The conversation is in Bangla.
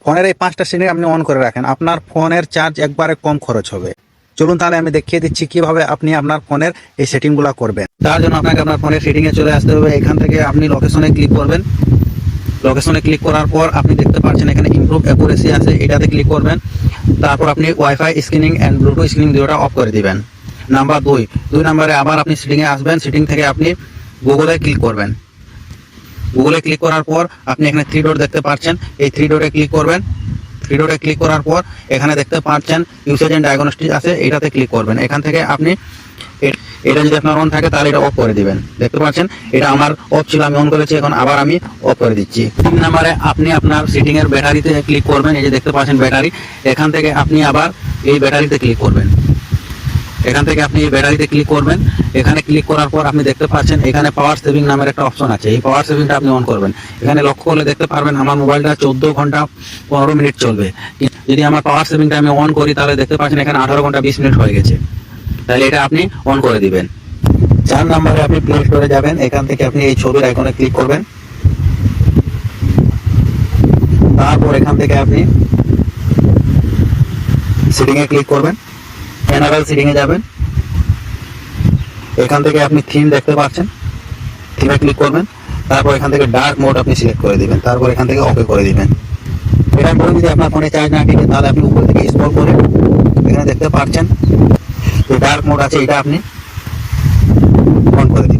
ফোনের এই 5টা সেটিং আপনি অন করে রাখেন, আপনার ফোনের চার্জ একবারে কম খরচ হবে। চলুন তাহলে আমি দেখিয়ে দিচ্ছি কিভাবে আপনি আপনার ফোনের এই সেটিংগুলো করবেন। তার জন্য আপনাকে আপনার ফোনের সেটিংয়ে চলে আসতে হবে। এখান থেকে আপনি লোকেশনে ক্লিক করবেন। লোকেশনে ক্লিক করার পর আপনি দেখতে পাচ্ছেন এখানে ইমপ্রুভ অ্যাকুরেসি আছে, এটাতে ক্লিক করবেন। তারপর আপনি wifi screening and bluetooth screening দুটোটা অফ করে দিবেন। নাম্বার 2 নম্বরে আবার আপনি সেটিংয়ে আসবেন। সেটিং থেকে আপনি গুগলে ক্লিক করবেন। গুগলে ক্লিক করার পর আপনি এখানে 3 ডট দেখতে পাচ্ছেন, এই 3 ডটে ক্লিক করবেন। 3 ডটে ক্লিক করার পর এখানে দেখতে পাচ্ছেন ইউসেজ এন্ড ডায়াগনস্টিক আছে, এটাতে ক্লিক করবেন। এখান থেকে আপনি এটা যদি আপনার অন থাকে তাহলে এটা অফ করে দিবেন। দেখতে পাচ্ছেন এটা আমার অফ ছিল, আমি অন করেছি, এখন আবার আমি অফ করে দিচ্ছি। 3 নম্বরে আপনি আপনার সেটিং এর ব্যাটারিতে ক্লিক করবেন। এই যে দেখতে পাচ্ছেন ব্যাটারি, এখান থেকে আপনি আবার এই ব্যাটারিতে ক্লিক করবেন। এখান থেকে আপনি এই ব্যাটারিতে ক্লিক করবেন। এখানে ক্লিক করার পর আপনি দেখতে পাচ্ছেন এখানে পাওয়ার সেভিং নামের একটা অপশন আছে, এই পাওয়ার সেভিংটা আপনি অন করবেন। এখানে লক্ষ্য করলে দেখতে পারবেন আমার মোবাইলটা 14 ঘন্টা 15 মিনিট চলবে। যদি আমার পাওয়ার সেভিংটা আমি অন করি তাহলে দেখতে পাচ্ছেন এখানে 18 ঘন্টা 20 মিনিট হয়ে গেছে। তাহলে এটা আপনি অন করে দিবেন। 4 নম্বরে আপনি প্লে স্টোরে যাবেন। এখান থেকে আপনি এই ছবির আইকনে ক্লিক করবেন। তারপর এখান থেকে আপনি সেটিং এ ক্লিক করবেন। জেনারেল সেটিং এ যাবেন। এখান থেকে আপনি থিম দেখতে পাচ্ছেন, থিমে ক্লিক করবেন। তারপর এখান থেকে ডার্ক মোড আপনি সিলেক্ট করে দিবেন। তারপর এখান থেকে ওকে করে দিবেন। এটা করে যদি আপনার ফোনে চার্জ না থাকে তাহলে আপনি উপর থেকে স্ক্রল করে এখানে দেখতে পাচ্ছেন যে ডার্ক মোড আছে, এটা আপনি অন করে দিন।